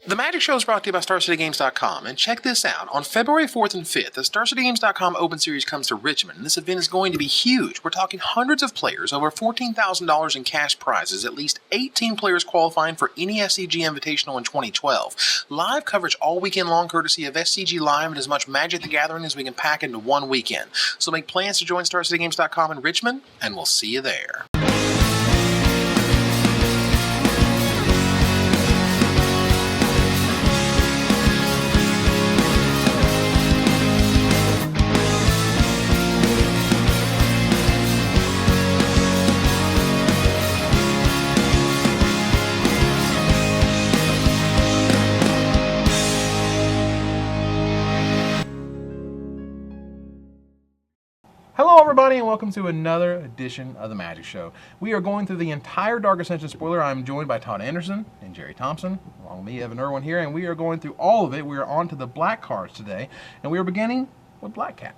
The Magic Show is brought to you by StarCityGames.com, and check this out. On February 4th and 5th, the StarCityGames.com Open Series comes to Richmond, and this event is going to be huge. We're talking hundreds of players, over $14,000 in cash prizes, at least 18 players qualifying for any SCG Invitational in 2012. Live coverage all weekend long, courtesy of SCG Live, and as much Magic the Gathering as we can pack into one weekend. So make plans to join StarCityGames.com in Richmond, and we'll see you there. Hello everybody and welcome to another edition of the Magic Show. We are going through the entire Dark Ascension spoiler. I'm joined by Todd Anderson and Gerry Thompson, along with me, Evan Irwin here, and we are going through all of it. We are on to the black cards today, and we are beginning with Black Cat.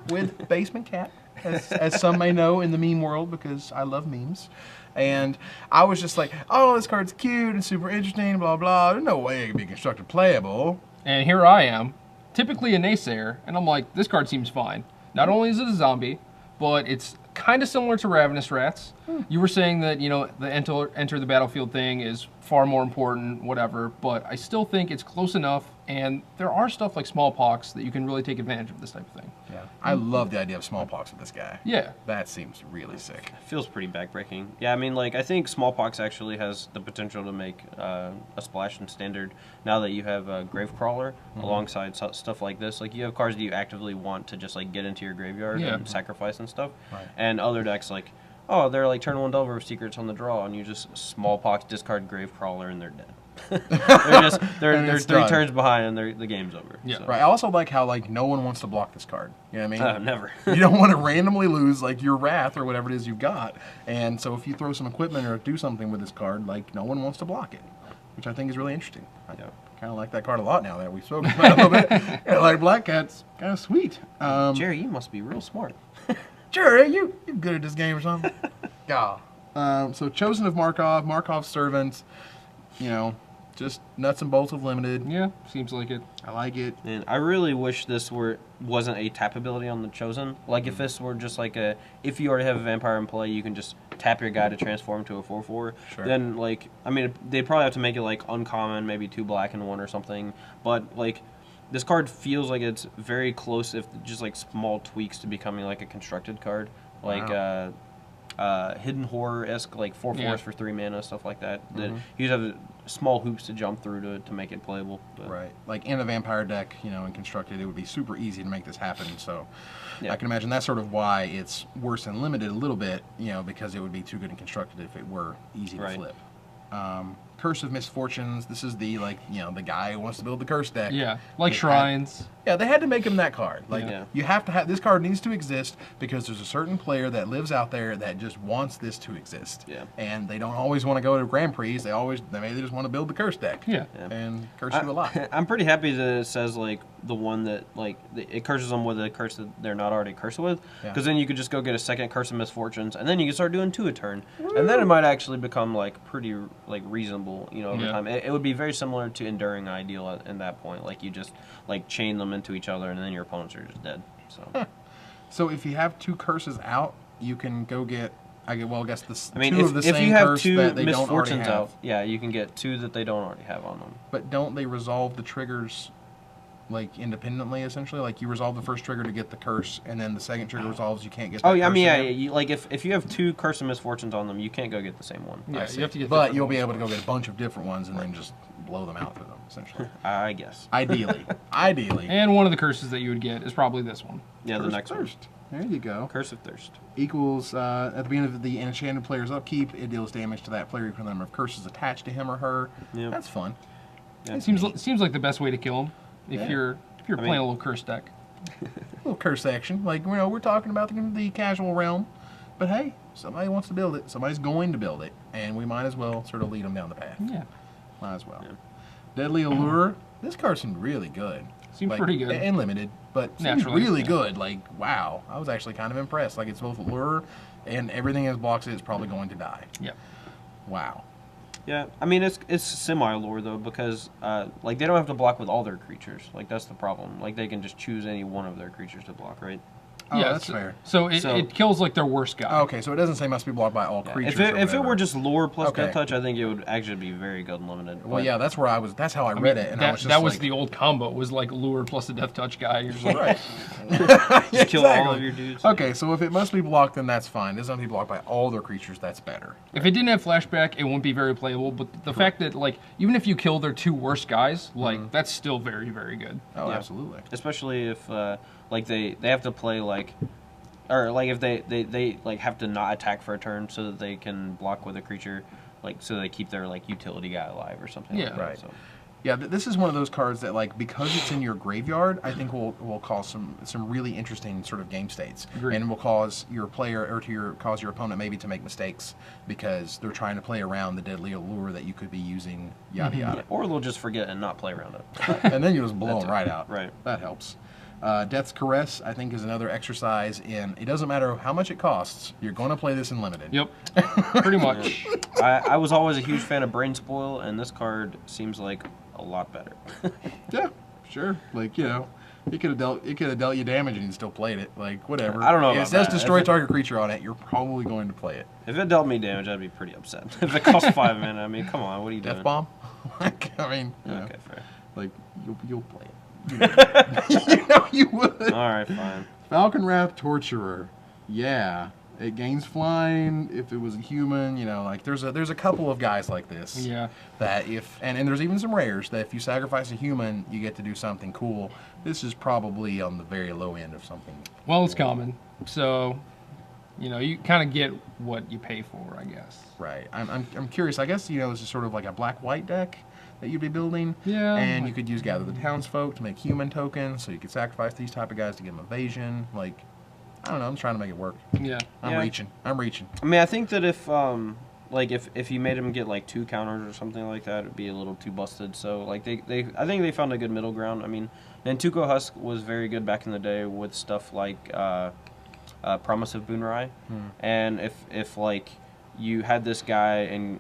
With Basement Cat, as some may know in the meme world, because I love memes. And I was just like, oh, this card's cute and super interesting, blah, blah. There's no way it can be constructed playable. And here I am, typically a naysayer, and I'm like, this card seems fine. Not only is it a zombie, but it's kind of similar to Ravenous Rats. You were saying that, you know, the enter the battlefield thing is far more important, whatever, but I still think it's close enough, and there are stuff like Smallpox that you can really take advantage of this type of thing. Yeah, I love the idea of Smallpox with this guy. Yeah. That seems really sick. Feels pretty backbreaking. Yeah, I mean, like, I think Smallpox actually has the potential to make a splash in Standard now that you have Gravecrawler alongside stuff like this. Like, you have cards that you actively want to just, like, get into your graveyard and sacrifice and stuff. Right. And other decks, like, oh, they're like turn 1 Delver of Secrets on the draw, and you just Smallpox, discard Gravecrawler, and they're dead. they're 3 turns behind, and the game's over. Yeah, so. Right. I also like how like no one wants to block this card. You know what I mean? Never. You don't want to randomly lose like your Wrath or whatever it is you've got, and so if you throw some equipment or do something with this card, like no one wants to block it, which I think is really interesting. I kind of like that card a lot now that we've spoken about it a little bit. Yeah, like Black Cat's kind of sweet. Gerry, you must be real smart. Gerry, you good at this game or something? Yeah. So Chosen of Markov, Markov's Servant, you know, just nuts and bolts of limited. Yeah, seems like it. I like it. And I really wish this wasn't a tap ability on the Chosen. Like if this were just like if you already have a vampire in play, you can just tap your guy to transform to a 4/4. Sure. Then like, I mean, they probably have to make it like uncommon, maybe 2 black and 1 or something. But like, this card feels like it's very close, if just like small tweaks to becoming like a constructed card, like Hidden Horror-esque, like 4/4s for 3 mana, stuff like that. That you just have small hoops to jump through to make it playable. But. Right, like in a vampire deck, you know, and constructed, it would be super easy to make this happen. So I can imagine that's sort of why it's worse than limited a little bit, you know, because it would be too good and constructed if it were easy to flip. Curse of Misfortunes. This is the, like, you know, the guy who wants to build the curse deck. Yeah, like Shrines. Yeah, they had to make him that card. Like, you have to have, this card needs to exist because there's a certain player that lives out there that just wants this to exist. Yeah. And they don't always want to go to Grand Prix. They maybe just want to build the curse deck. Yeah. And curse you a lot. I'm pretty happy that it says, like, the one that, like, it curses them with a curse that they're not already cursed with. Because then you could just go get a second Curse of Misfortunes, and then you can start doing 2 a turn. Woo! And then it might actually become, like, pretty, like, reasonable, you know, over time. It would be very similar to Enduring Ideal in that point. Like, you just, like, chain them into each other, and then your opponents are just dead. So, so if you have 2 curses out, you can go get, I guess the I mean, 2 of the same if you have curse 2 that they don't already Misfortunes have. out, yeah, you can get 2 that they don't already have on them. But don't they resolve the triggers, like, independently, essentially? Like, you resolve the first trigger to get the curse, and then the second trigger resolves, you can't get the curse. Oh, yeah, I mean, you, like, if you have 2 Curse of Misfortunes on them, you can't go get the same one. Yeah, you have to get but you'll be able to go get a bunch of different ones and then just blow them out through them, essentially. I guess. Ideally. Ideally. And one of the curses that you would get is probably this one. Yeah, Curse the next Thirst. There you go. Curse of Thirst. Equals, at the beginning of the enchanted player's upkeep, it deals damage to that player equal to the number of curses attached to him or her. Yep. That's fun. Yeah, it seems like the best way to kill him if you're playing a little curse deck. A little curse action. Like, you know, we're talking about the casual realm. But hey, somebody wants to build it. Somebody's going to build it. And we might as well sort of lead them down the path. Yeah. Might as well. Yeah. Deadly Allure. This card seemed really good. Seems pretty good. And limited, but seems really good. Like, wow. I was actually kind of impressed. Like, it's both Allure and everything as blocks it is probably going to die. Yep. Wow. Yeah, I mean it's semi-lore though because like they don't have to block with all their creatures. Like that's the problem. Like they can just choose any one of their creatures to block, right? Oh, Yeah, that's fair. So it kills like their worst guy. Oh, okay, so it doesn't say must be blocked by all creatures. If it were just lore plus Okay. Death Touch, I think it would actually be very good and limited. Well, But- yeah, that's where I was. That's how I read it, and I was just that was like, the old combo. Was like lure plus a death touch guy. You're just like, right. Just kill all Exactly. of your dudes. Okay, so if it must be blocked, then that's fine. It doesn't have to be blocked by all their creatures. That's better. If it didn't have flashback, it won't be very playable. But the fact that like even if you kill their 2 worst guys, like that's still very, very good. Oh, Yeah. absolutely. Especially if like they have to play like, or like if they like have to not attack for a turn so that they can block with a creature, like so they keep their like utility guy alive or something. Yeah. like that, Right. So. Yeah, this is one of those cards that, like, because it's in your graveyard, I think will cause some really interesting sort of game states, Agreed. and will cause your player or cause your opponent maybe to make mistakes because they're trying to play around the deadly allure that you could be using, yada Mm-hmm. yada, Or they'll just forget and not play around it. and then you just blow That's them right out. right. That helps. Death's Caress, I think, is another exercise in it doesn't matter how much it costs, you're going to play this in limited. Yep, pretty much. I was always a huge fan of Brain Spoil, and this card seems like a lot better. Yeah, sure. Like, you know, it could have dealt you damage and you still played it. Like, whatever. I don't know If it about says that. destroy If it- target creature on it, you're probably going to play it. If it dealt me damage, I'd be pretty upset. If it cost 5 mana, I mean, come on, what are you doing? Death Bomb? Like, I mean, you know, Okay, fair. like, you'll play it. You know you would. All right, fine. Falcon Wrath Torturer. Yeah. It gains flying. If it was a human, you know, like there's a couple of guys like this. Yeah. That if and there's even some rares that if you sacrifice a human, you get to do something cool. This is probably on the very low end of something. Well, it's common, so you know you kind of get what you pay for, I guess. Right. I'm curious. I guess, you know, this is sort of like a black-white deck that you'd be building. Yeah, And you like- could use Gather the Townsfolk to make human tokens, so you could sacrifice these type of guys to give them evasion. Like, I don't know. I'm trying to make it work. Yeah. I'm Yeah. reaching. I mean, I think that if like if you made him get like 2 counters or something like that, it'd be a little too busted. So like I think they found a good middle ground. I mean, Nantuko Husk was very good back in the day with stuff like Promise of Boonrai, and if like you had this guy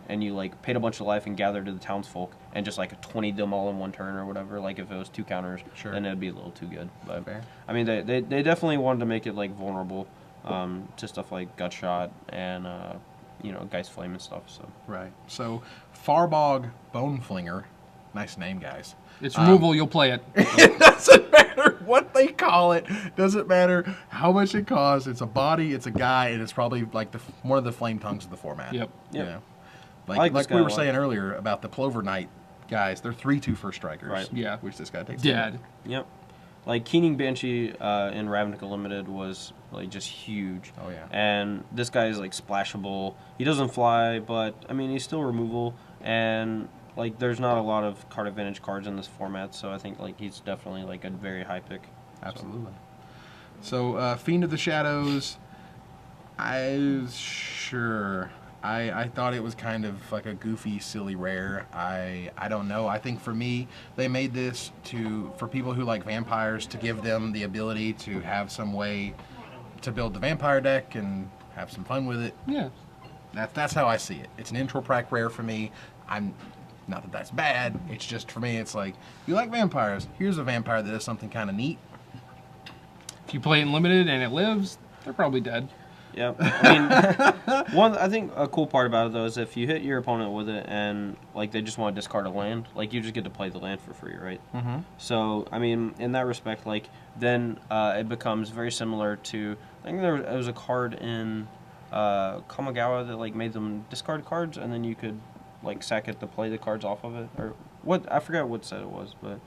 and you like paid a bunch of life and gathered to the townsfolk and just like 20 them all in one turn or whatever, like if it was 2 counters, Sure. then it'd be a little too good. But Fair. I mean, they definitely wanted to make it like vulnerable to stuff like Gutshot and you know, Geist Flame and stuff. So Right. So, Farbog Boneflinger. Nice name, guys. It's removal. You'll play it. It doesn't matter what they call it. Doesn't matter how much it costs. It's a body. It's a guy, and it's probably like one of the flame tongues of the format. Yep. You Yep. know? I like this Like we guy a were lot. saying earlier about the Plover Knight guys. They're 3/2 first strikers. Right. Yeah. Which this guy takes. Dead. yep, like Keening Banshee in Ravnica Limited was like just huge. Oh, yeah. And this guy is like splashable. He doesn't fly, but I mean he's still removal, and like there's not a lot of card advantage cards in this format, so I think like he's definitely like a very high pick. Absolutely. So, Fiend of the Shadows. I thought it was kind of like a goofy, silly rare. I don't know. I think for me, they made this for people who like vampires to give them the ability to have some way to build the vampire deck and have some fun with it. Yeah. That's how I see it. It's an intro prac rare for me. I'm not that that's bad. It's just for me. It's like you like vampires. Here's a vampire that does something kind of neat. If you play it in limited and it lives, they're probably dead. Yeah, I mean, I think a cool part about it though is if you hit your opponent with it and like they just want to discard a land, like you just get to play the land for free, right? Mm-hmm. So I mean, in that respect, like then it becomes very similar to I think there was a card in Kamigawa that like made them discard cards and then you could like sack it to play the cards off of it or what I forgot what set it was, but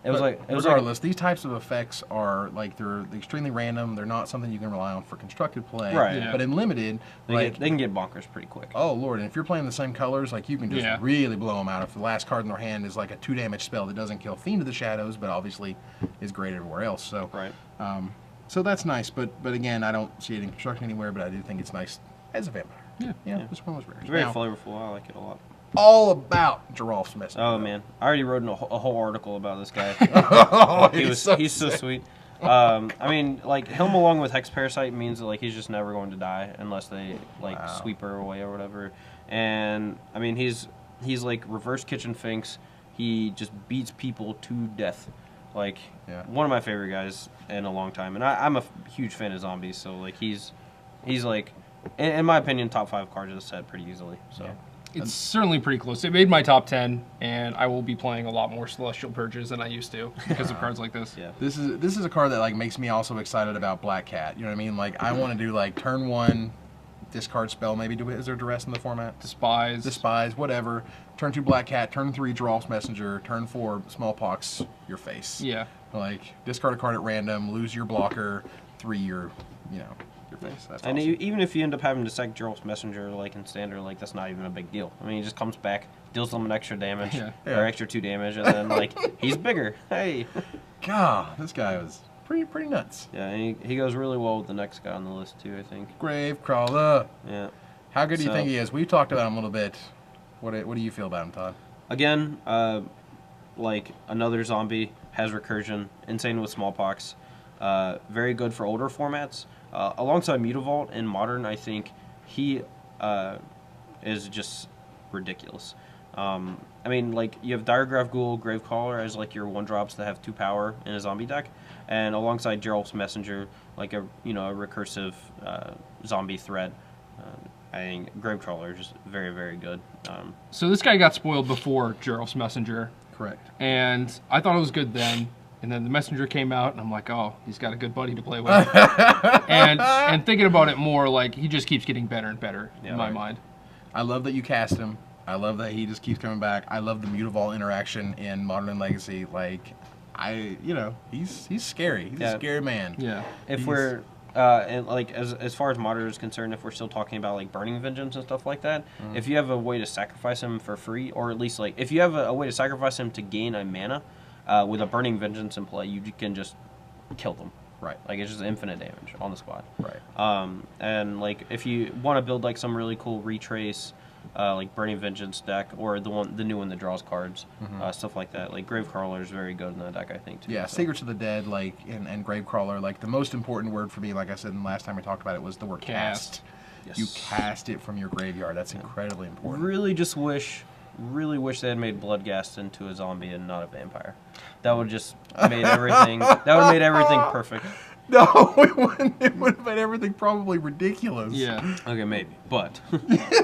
it was like regardless, these types of effects are like they're extremely random. They're not something you can rely on for constructed play. Right. Yeah. But in limited, they can get bonkers pretty quick. oh lord, and if you're playing the same colors, like you can just Yeah. really blow them out. If the last card in their hand is like a 2 damage spell that doesn't kill Fiend of the Shadows, but obviously is great everywhere else. So Right. so that's nice. But again, I don't see it in construction anywhere. But I do think it's nice as a vampire. Yeah. Yeah, it's one of those rares. It's very Now, flavorful. I like it a lot. all about Geralf's Messenger. Oh man, I already wrote a whole article about this guy. Oh, he's so sweet. I mean, like him along with Hex Parasite means that like he's just never going to die unless they like Wow. sweep her away or whatever. and I mean he's like reverse kitchen finks. He just beats people to death. Like one of my favorite guys in a long time, and I'm a huge fan of zombies. So like he's like, in my opinion, top 5 cards of the set pretty easily. So it's certainly pretty close. It made my top 10, and I will be playing a lot more Celestial Purges than I used to because of cards like this. Yeah, this is a card that like makes me also excited about Black Cat. You know what I mean? Like I want to do like turn 1. Discard spell, maybe. Is there duress in the format? Despise, whatever. Turn 2, Black Cat. Turn 3, Geralf's Messenger. Turn 4, Smallpox, your face. Yeah. Like, discard a card at random, lose your blocker, 3, your face. That's and awesome. even if you end up having to sack Geralf's Messenger, like in Standard, like that's not even a big deal. I mean, he just comes back, deals them an extra damage, or extra 2 damage, and then, like, he's bigger. Hey. God, this guy was pretty nuts. Yeah, and he goes really well with the next guy on the list, too, I think. Gravecrawler. Yeah. How good do you think he is? We've talked about him a little bit. What do you feel about him, Todd? Again, like another zombie, has recursion, insane with smallpox, very good for older formats. Alongside Mutavault in Modern, I think he is just ridiculous. I mean, like, you have Diregraph Ghoul, Gravecaller as, like, your 1-drops that have 2 power in a zombie deck, and alongside Geralf's Messenger, like a recursive zombie threat. I think Gravecaller is just very, very good. So this guy got spoiled before Geralf's Messenger. Correct. And I thought it was good then. And then the Messenger came out, and I'm like, oh, he's got a good buddy to play with. and thinking about it more, like, he just keeps getting better and better in my mind. I love that you cast him. I love that he just keeps coming back. I love the Mutavault interaction in Modern and Legacy. Like, he's scary. He's a scary man. Yeah. If we're and like as far as Modern is concerned, if we're still talking about like Burning Vengeance and stuff like that, if you have a way to sacrifice him for free, or at least like if you have a way to sacrifice him to gain a mana with a Burning Vengeance in play, you can just kill them. Right. Like it's just infinite damage on the spot. Right. And like if you want to build like some really cool retrace. Like Burning Vengeance deck, or the new one that draws cards, stuff like that. Like Gravecrawler is very good in that deck, I think, too. Yeah, so. Secrets of the Dead, like, and Gravecrawler, like, the most important word for me, like I said the last time we talked about it, was the word cast. Yes. You cast it from your graveyard. That's incredibly important. Really wish they had made Bloodghast into a zombie and not a vampire. That would just made everything. That would have made everything perfect. No, it wouldn't. It would have made everything probably ridiculous. Yeah. Okay, maybe, but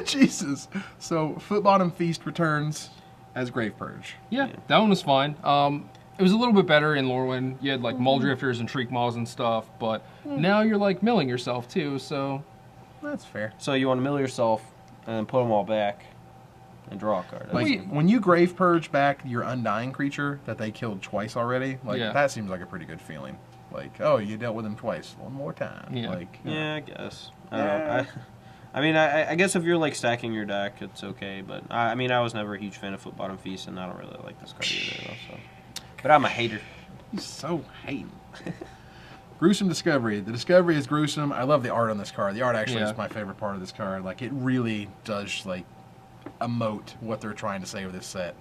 Jesus. So, Footbottom Feast returns as Grave Purge. Yeah, that one was fine. It was a little bit better in Lorwyn. You had like Muldrifters and Shriek Maws and stuff, but now you're like milling yourself too. So that's fair. So you want to mill yourself and then put them all back and draw a card. Like when you Grave Purge back your Undying creature that they killed twice already, like that seems like a pretty good feeling. Like, oh, you dealt with him twice. One more time. Yeah. Like, I guess. I don't know. I mean, I guess if you're like stacking your deck, it's okay. But I mean, I was never a huge fan of Footbottom Feast, and I don't really like this card either. Though, so. But I'm a hater. He's so hating. Gruesome Discovery. The Discovery is gruesome. I love the art on this card. The art actually is my favorite part of this card. Like, it really does like emote what they're trying to say with this set.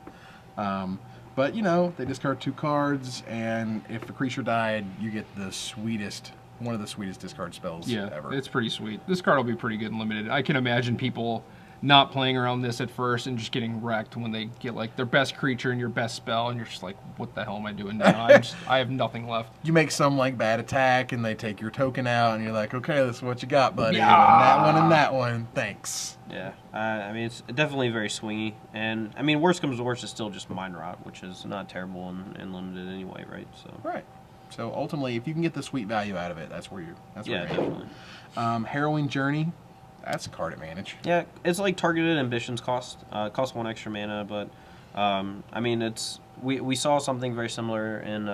But, you know, they discard 2 cards, and if a creature died, you get the sweetest, one of the sweetest discard spells ever. It's pretty sweet. This card will be pretty good in Limited. I can imagine people not playing around this at first and just getting wrecked when they get, like, their best creature and your best spell, and you're just like, what the hell am I doing now? I have nothing left. You make some, like, bad attack, and they take your token out, and you're like, okay, this is what you got, buddy. Yeah. And that one, thanks. Yeah, I mean, it's definitely very swingy, and I mean, worst comes to worst, it's still just Mind Rot, which is not terrible in Limited anyway, right? So right. So ultimately, if you can get the sweet value out of it, that's where you're. Definitely. Harrowing Journey, that's a card advantage. Yeah, it's like targeted ambitions cost. Costs 1 extra mana, but I mean, it's we saw something very similar in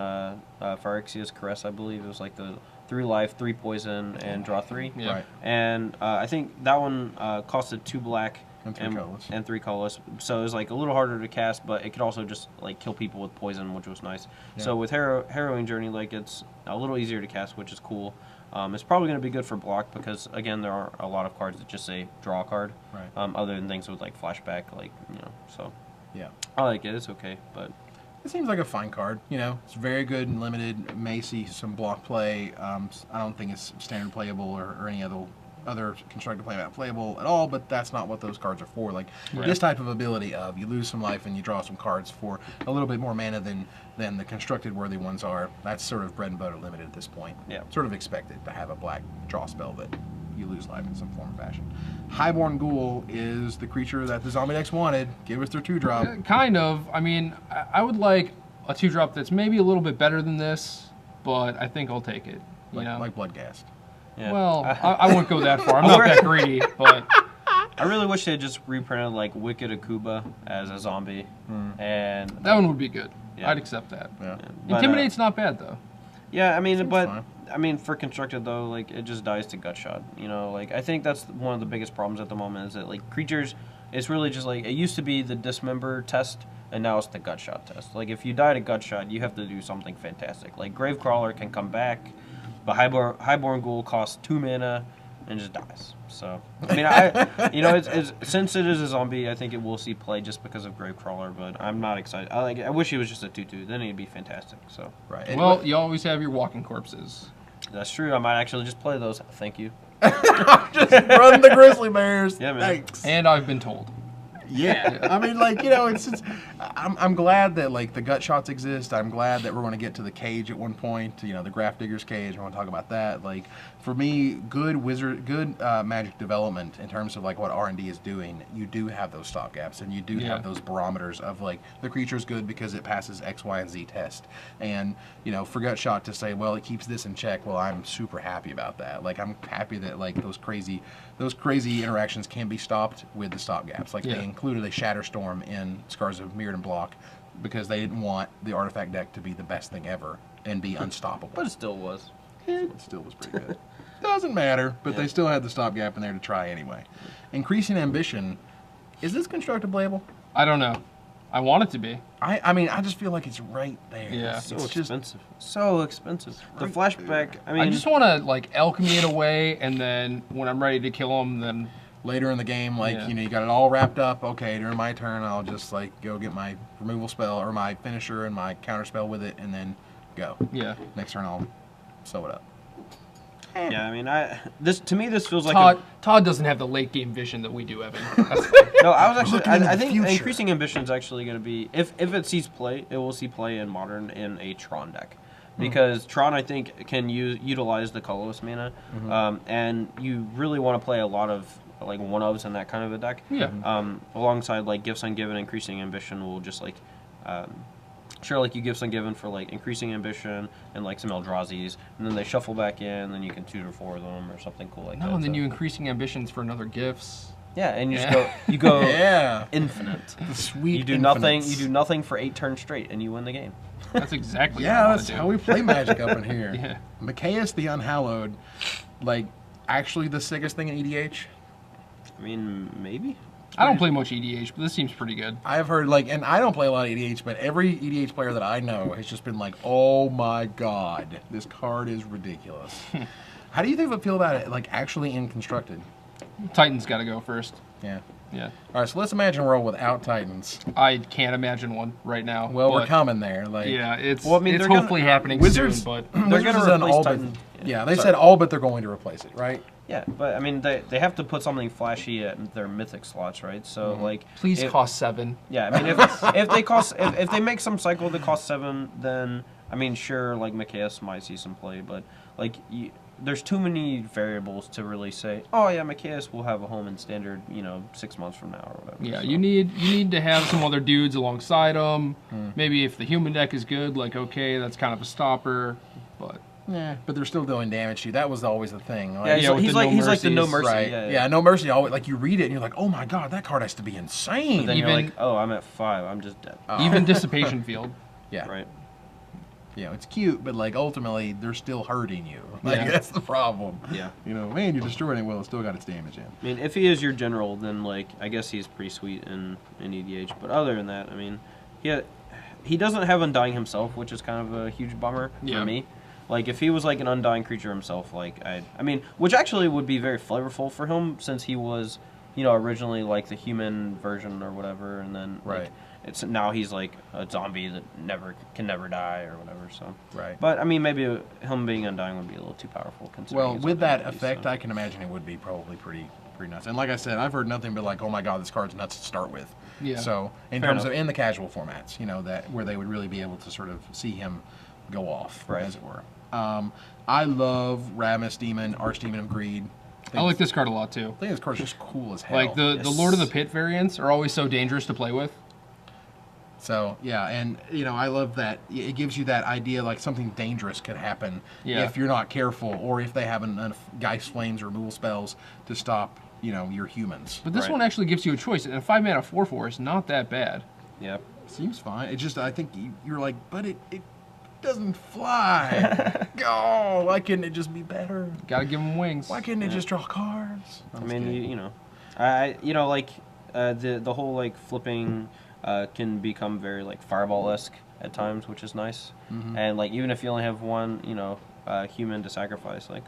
Phyrexia's Caress, I believe. It was like the 3 life, 3 poison, and draw 3. Yeah. Right. And I think that one costed 2 black and 3 colorless. So it was like a little harder to cast, but it could also just like kill people with poison, which was nice. Yeah. So with Harrowing Journey, like it's a little easier to cast, which is cool. It's probably going to be good for block because again, there are a lot of cards that just say draw a card. Right. Other than things with like flashback, like So yeah, I like it. It's okay, but. It seems like a fine card. You know, it's very good and limited. May see some block play. I don't think it's standard playable or any other constructed playmat playable at all, but that's not what those cards are for. Like this type of ability of you lose some life and you draw some cards for a little bit more mana than the constructed worthy ones are. That's sort of bread and butter limited at this point. Yeah. Sort of expected to have a black draw spell that you lose life in some form or fashion. Highborn Ghoul is the creature that the zombie decks wanted. Give us their 2-drop. Kind of. I mean, I would like a 2-drop that's maybe a little bit better than this, but I think I'll take it. You know? Like Bloodghast. Yeah. Well, I won't go that far. I'm not that greedy, but I really wish they had just reprinted like Wicked Akuba as a zombie, and that one would be good. Yeah. I'd accept that. Yeah. But, Intimidate's not bad though. Yeah, I mean, Seems but fine. I mean, for constructed though, like it just dies to Gutshot. You know, like I think that's one of the biggest problems at the moment is that like creatures, it's really just like it used to be the Dismember test, and now it's the Gutshot test. Like if you die to Gutshot, you have to do something fantastic. Like Gravecrawler can come back, but Highborn Ghoul costs 2 mana and just dies. So I mean, you know, it's since it is a zombie, I think it will see play just because of Gravecrawler. But I'm not excited. I wish it was just a 2/2. Then it'd be fantastic. So Right. Well, you always have your walking corpses. that's true. I might actually just play those. Thank you. Just run the Grizzly Bears. Yeah, man. Thanks. And I've been told. Yeah, I mean, like, you know, it's I'm glad that like the gut shots exist. I'm glad that we're going to get to the cage at one point. You know, the Grafdigger's cage. We're going to talk about that. Like, for me, good Magic development in terms of like what R&D is doing. You do have those stopgaps, and you do have those barometers of like the creature's good because it passes X, Y, and Z test. And you know, for gut shot to say, well, it keeps this in check. Well, I'm super happy about that. Like, I'm happy that like those crazy interactions can be stopped with the stopgaps. Like they included a Shatterstorm in Scars of Mirrodin block because they didn't want the artifact deck to be the best thing ever and be unstoppable. But it still was. It still was pretty good. Doesn't matter, but they still had the stopgap in there to try anyway. Increasing Ambition, is this constructed playable? I don't know. I want it to be. I mean, I just feel like it's right there. Yeah. So It's just expensive. So expensive. The Right flashback. I mean, I just want to like alchemy it away, and then when I'm ready to kill him, then later in the game, like, you know, you got it all wrapped up. Okay, during my turn, I'll just like go get my removal spell or my finisher and my counter spell with it, and then go. yeah. Next turn, I'll sew it up. yeah. I mean, this to me this feels like Todd doesn't have the late game vision that we do, Evan. no. I was actually. Looking into I the think future. increasing ambition is actually going to be if it sees play, it will see play in modern in a Tron deck. Because Tron, I think, can utilize the colorless mana, and you really want to play a lot of like one-ofs in that kind of a deck. Yeah. Alongside like Gifts Ungiven, increasing ambition will just like, sure, like you Gifts Ungiven for like increasing ambition and like some Eldrazi's, and then they shuffle back in, and then you can 2 or 4 of them or something cool like that. No, and then So- you increasing ambitions for another gifts. yeah, and you just go Yeah. infinite. The sweet You do infinites. nothing for 8 turns straight, and you win the game. That's exactly what I Yeah, want that's to do. how we play Magic up in here. Yeah. Micaeus the Unhallowed, like, actually the sickest thing in EDH. I mean, maybe. I don't play much EDH, but this seems pretty good. I've heard, like, and I don't play a lot of EDH, but every EDH player that I know has just been like, oh my god, this card is ridiculous. How do you think feel about it, like, actually in constructed? Titans got to go first. Yeah. Yeah. All right, so let's imagine we're all without Titans. I can't imagine one right now. Well, we're but coming there. Like, Yeah, it's Well, I mean, it's they're gonna- hopefully happening Wizards- soon, but They're Wizards gonna has done replace all Titan. but, yeah, they Sorry. said all but they're going to replace it, right? Yeah, but I mean, they have to put something flashy at their mythic slots, right? So like, please if- cost 7. Yeah, I mean, if they make some cycle that costs 7, then I mean, sure, like Micaeus might see some play, but like there's too many variables to really say, oh yeah, Micaeus will have a home in standard, 6 months from now or whatever. Yeah, so. you need to have some other dudes alongside them. Maybe if the human deck is good, like okay, that's kind of a stopper, but Yeah, but they're still doing damage to you. That was always the thing. Yeah, Like, Yeah, with he's the like no he's like the no mercies, mercy. right. Yeah. No mercy. Always, like, you read it and you're like, oh my god, that card has to be insane. Then you're Even- like, oh, I'm at 5. I'm just dead. even Dissipation Field. Yeah. Right. You know, it's cute, but like ultimately they're still hurting you. Like, Yeah. that's the problem. Yeah. You know, man, you're destroying it. Well, it's still got its damage in. I mean, if he is your general, then like I guess he's pretty sweet in EDH. But other than that, I mean, he doesn't have Undying himself, which is kind of a huge bummer Yeah. for me. Like if he was like an Undying creature himself, like I mean, which actually would be very flavorful for him since he was, originally like the human version or whatever, and then like, Right. it's now he's like a zombie that can never die or whatever. So Right. But I mean, maybe him being undying would be a little too powerful. Well, considering with that his effect, abilities, I can imagine it would be probably pretty nuts. And like I said, I've heard nothing but like, oh my god, this card's nuts to start with. Yeah. So in Fair terms enough. of in the casual formats, that where they would really be able to sort of see him go off, Right. as it were. I love Ramus Demon, Archdemon of Greed. I like this card a lot too. I think this card's just cool as hell. Like the Yes. Lord of the Pit variants are always so dangerous to play with. So yeah, and I love that it gives you that idea like something dangerous could happen Yeah. if you're not careful, or if they have enough Geist Flames or removal spells to stop your humans. But this Right. one actually gives you a choice, and a 5-mana 4/4 is not that bad. yeah. Seems fine. It just I think you're like, but it doesn't fly. Oh, why couldn't it just be better? Gotta give them wings. Why couldn't it just draw cards? I mean, the whole like flipping can become very like fireball-esque at times, which is nice. And like even if you only have one, human to sacrifice, like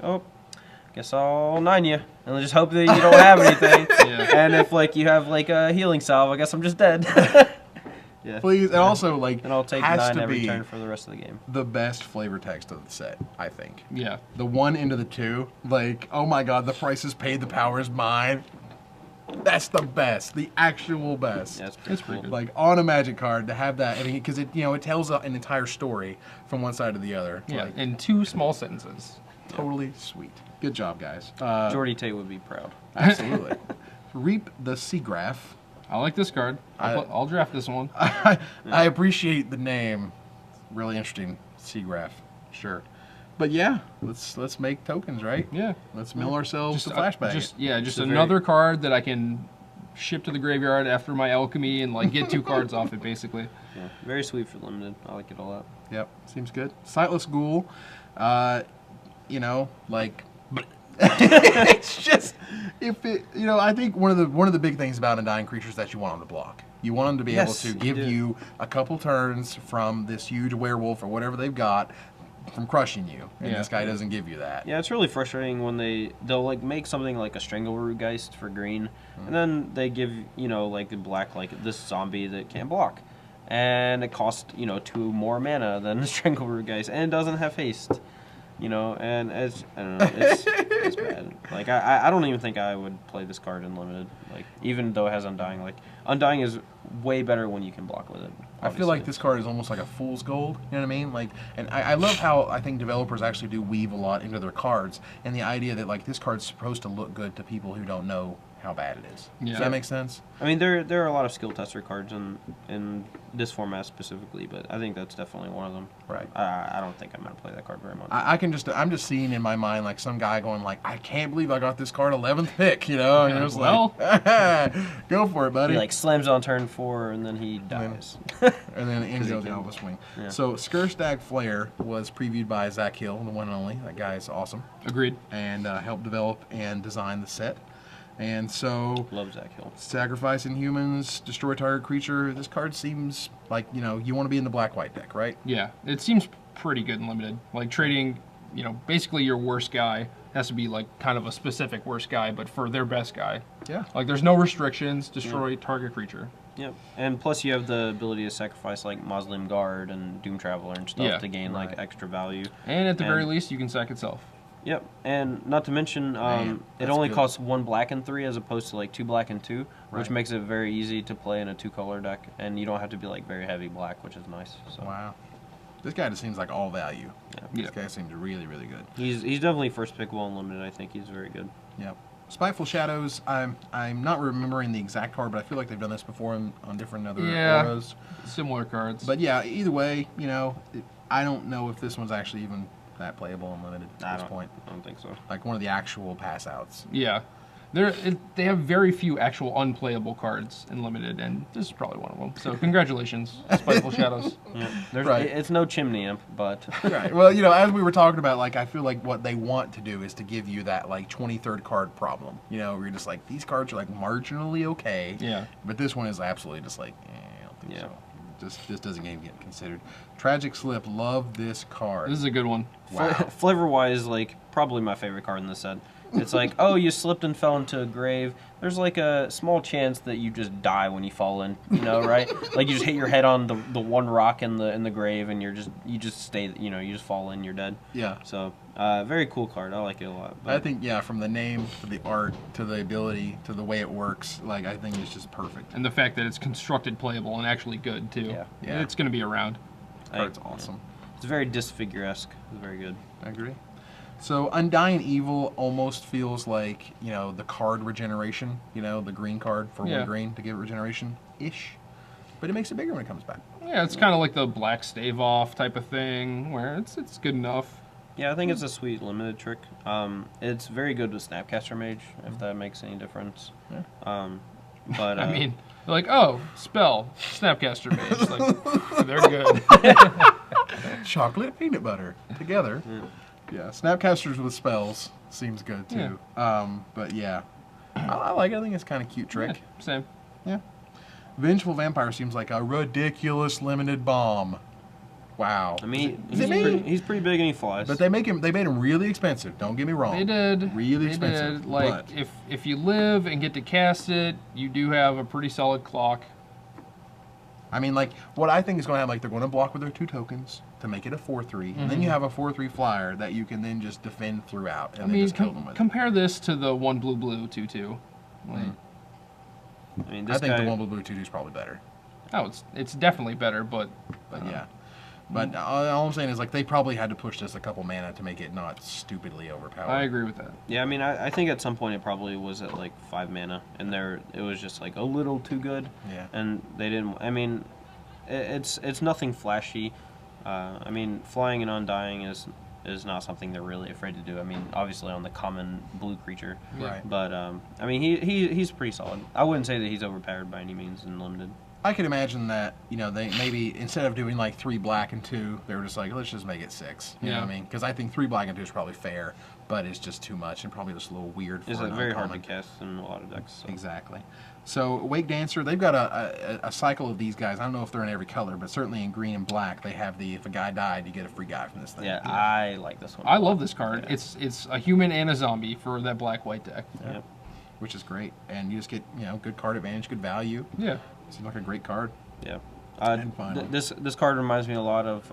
guess I'll 9 you, and just hope that you don't have anything. Yeah. And if like you have like a healing salve, I guess I'm just dead. Yeah. Please, and also like And I'll take has 9 to every be turn for the rest of the game. the best flavor text of the set, I think. Yeah. The 1 into the 2, like, oh my god, the price is paid, the power is mine. That's the best, the actual best. Yeah, it's That's pretty pretty cool. good. Like on a Magic card to have that, because it tells an entire story from one side to the other. Yeah, Like, in 2 small sentences. totally sweet. Good job, guys. Jordy Tate would be proud. Absolutely. Reap the Seagraph. I like this card. I'll draft this one. I appreciate the name. Really interesting, Seagraph. Sure. But yeah, let's make tokens, right? Yeah. Let's mill ourselves to flashback. Just a another card that I can ship to the graveyard after my alchemy and like get 2 cards off it, basically. Yeah, very sweet for limited. I like it a lot. Yep, seems good. Sightless Ghoul, like it's just I think one of the big things about Undying Creatures that you want them to block. You want them to be Yes, able to you give do. you a couple turns from this huge werewolf or whatever they've got from crushing you, and Yeah. this guy doesn't give you that. Yeah, it's really frustrating when they'll like make something like a Strangleroot Geist for green, and then they give like a black like this zombie that can't block, and it costs 2 more mana than the Strangleroot Geist, and it doesn't have haste, and it's I don't know, it's bad. Like I don't even think I would play this card in limited, like even though it has Undying. Like Undying is way better when you can block with it. I feel like obviously. this card is almost like a fool's gold. You know what I mean? Like, and I love how I think developers actually do weave a lot into their cards, and the idea that like this card's supposed to look good to people who don't know how bad it is. Yeah. Does that make sense? I mean, there are a lot of skill tester cards in this format specifically, but I think that's definitely one of them. Right. I don't think I'm gonna play that card very much. I'm just seeing in my mind like some guy going like, I can't believe I got this card 11th pick, and you're just Well. like, go for it, buddy. He like slams on turn 4 and then he dies. And then in goes the Alpha Swing. Yeah. So Skurstag Flare was previewed by Zach Hill, the one and only. That guy is awesome, Agreed. and helped develop and design the set. And so Love Zach Hill. sacrificing humans, destroy target creature. This card seems like, you want to be in the black-white deck, right? Yeah, it seems pretty good in limited. Like trading, basically your worst guy has to be like kind of a specific worst guy, but for their best guy. Yeah. Like there's no restrictions, destroy target creature. Yep. And plus you have the ability to sacrifice like Mausoleum Guard and Doom Traveler and stuff Yeah. to gain like Right. extra value. And at the very And- least, you can sack itself. Yep. And not to mention, Man, it that's only good. costs 1 black and 3 as opposed to like 2 black and 2, Right. which makes it very easy to play in a 2-color deck, and you don't have to be like very heavy black, which is nice. So Wow. This guy just seems like all value. Yeah. This guy seems really, really good. he's definitely first pick well unlimited. I think he's very good. Yep. Spiteful Shadows, I'm not remembering the exact card, but I feel like they've done this before on different other Yeah. eras. Similar cards. But yeah, either way, I don't know if this one's actually even that playable unlimited I at this don't, point. I don't think so. Like one of the actual pass outs. yeah, they have very few actual unplayable cards in limited, and this is probably one of them. So congratulations, Spiteful Shadows. Yeah. Right. It's no Chimney Imp, but Right. Well, as we were talking about, like I feel like what they want to do is to give you that like 23rd card problem. Where you're just like, these cards are like marginally okay. Yeah. But this one is absolutely just like, I don't think Yeah. so. Just doesn't even get considered. Tragic Slip, love this card. This is a good one. Wow. flavor-wise, like probably my favorite card in this set. It's like, oh, you slipped and fell into a grave. There's like a small chance that you just die when you fall in, right? Like you just hit your head on the one rock in the grave, and you just stay, you just fall in, you're dead. Yeah. So, very cool card. I like it a lot. But I think, from the name to the art to the ability to the way it works, like I think it's just perfect. And the fact that it's constructed playable and actually good too. Yeah. It's going to be around. Card's awesome. It's very Disfigure-esque. It's very good. I agree. So Undying Evil almost feels like, the card regeneration, the green card for one green to give it regeneration-ish. But it makes it bigger when it comes back. Yeah, it's kind of like the black stave off type of thing where it's good enough. Yeah, I think it's a sweet limited trick. It's very good with Snapcaster Mage, if that makes any difference. Yeah. But I mean, they're like, oh, spell, Snapcaster Mage. Like, they're good. Chocolate, peanut butter, together. Yeah, Snapcasters with spells seems good too. Yeah. But yeah, I like it. I think it's kind of cute trick. Yeah, same. Yeah. Vengeful Vampire seems like a ridiculous limited bomb. Wow. I mean, he's pretty big and he flies. But they made him really expensive. Don't get me wrong. They did. Really expensive. Did. Like, but if you live and get to cast it, you do have a pretty solid clock. I mean, like, what I think is going to happen, like, they're going to block with their 2 tokens to make it a 4/3, and then you have a 4/3 flyer that you can then just defend throughout, and then just kill them with compare this to the 1 blue 2/2. Like, I mean, I think the 1 blue 2/2 is probably better. Oh, it's definitely better, but yeah. But all I'm saying is, like, they probably had to push this a couple mana to make it not stupidly overpowered. I agree with that. Yeah, I mean, I think at some point it probably was at like 5 mana, and it was just like a little too good. Yeah. And they didn't. I mean, it's nothing flashy. I mean, flying and undying is not something they're really afraid to do. I mean, obviously on the common blue creature. Right. But I mean, he's pretty solid. I wouldn't say that he's overpowered by any means in limited. I could imagine that, they maybe, instead of doing like 3 black and 2, they were just like, let's just make it 6. You know what I mean? Because I think 3 black and 2 is probably fair, but it's just too much and probably just a little weird for It's an very hard to uncommon. cast in a lot of decks. So. Exactly. So Wake Dancer, they've got a cycle of these guys. I don't know if they're in every color, but certainly in green and black, they have if a guy died, you get a free guy from this thing. Yeah, I like this one. I love this card. Yeah. It's a human and a zombie for that black-white deck. Yeah. Which is great. And you just get, good card advantage, good value. Yeah. Seems like a great card. Yeah. And finally. This card reminds me a lot of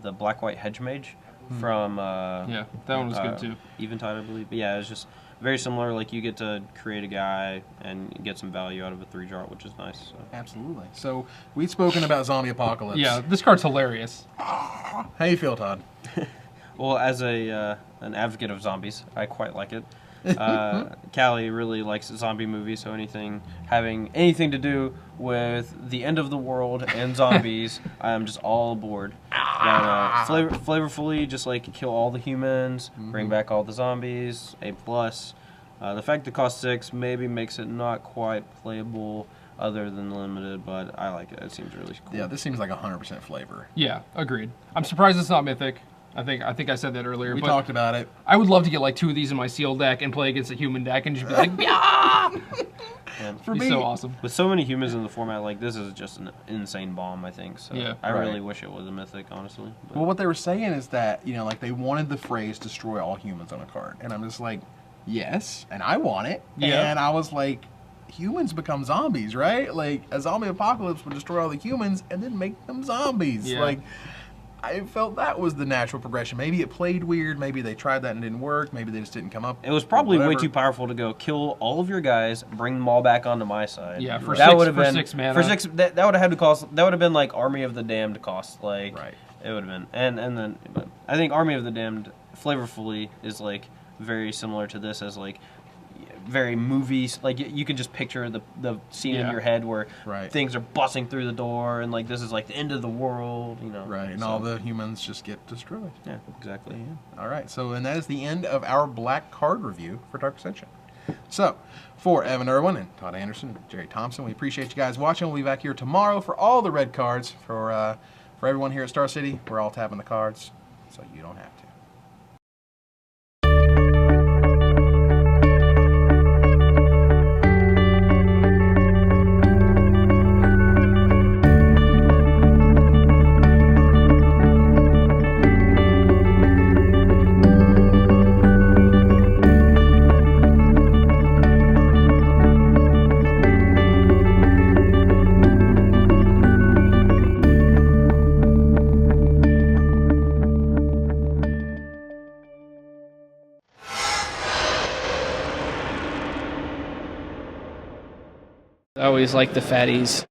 the Black-White Hedge Mage from... Yeah, that one was good too. Eventide, I believe. But yeah, it's just very similar. Like, you get to create a guy and get some value out of a 3 draw, which is nice. So. Absolutely. So we've spoken about Zombie Apocalypse. Yeah, this card's hilarious. How you feel, Todd? Well, as an advocate of zombies, I quite like it. Callie really likes zombie movies, so having anything to do with the end of the world and zombies, I'm just all aboard. But, flavorfully, just like kill all the humans, bring back all the zombies, A+. The fact that it costs 6 maybe makes it not quite playable other than limited, but I like it. It seems really cool. Yeah, this seems like 100% flavor. Yeah, agreed. I'm surprised it's not mythic. I think I said that earlier. We but talked about it. I would love to get like 2 of these in my sealed deck and play against a human deck and just be like, yeah! For It'd be me, so awesome. With so many humans in the format, like, this is just an insane bomb, I think. So Yeah. I Right. really wish it was a mythic, honestly. But Well, what they were saying is that, like they wanted the phrase destroy all humans on a card. And I'm just like, yes, and I want it. Yeah. And I was like, humans become zombies, right? Like, a zombie apocalypse would destroy all the humans and then make them zombies. Yeah. Like, I felt that was the natural progression. Maybe it played weird. Maybe they tried that and it didn't work. Maybe they just didn't come up. it was probably way whatever. too powerful to go kill all of your guys, bring them all back onto my side. Yeah, for that 6 would have for been 6 mana. for 6. That would have had to cost. That would have been like Army of the Damned cost. Like, Right. It would have been, and then but I think Army of the Damned flavorfully is like very similar to this as like very movies. Like, you can just picture the scene in Yeah. your head where Right. things are busting through the door and like this is like the end of the world. Right. And so- all the humans just get destroyed. Yeah, exactly. All right, and that is the end of our black card review for Dark Ascension. So, for Evan Irwin and Todd Anderson and Gerry Thompson, we appreciate you guys watching. We'll be back here tomorrow for all the red cards. For everyone here at Star City, we're all tapping the cards, so you don't have to. always like the fatties.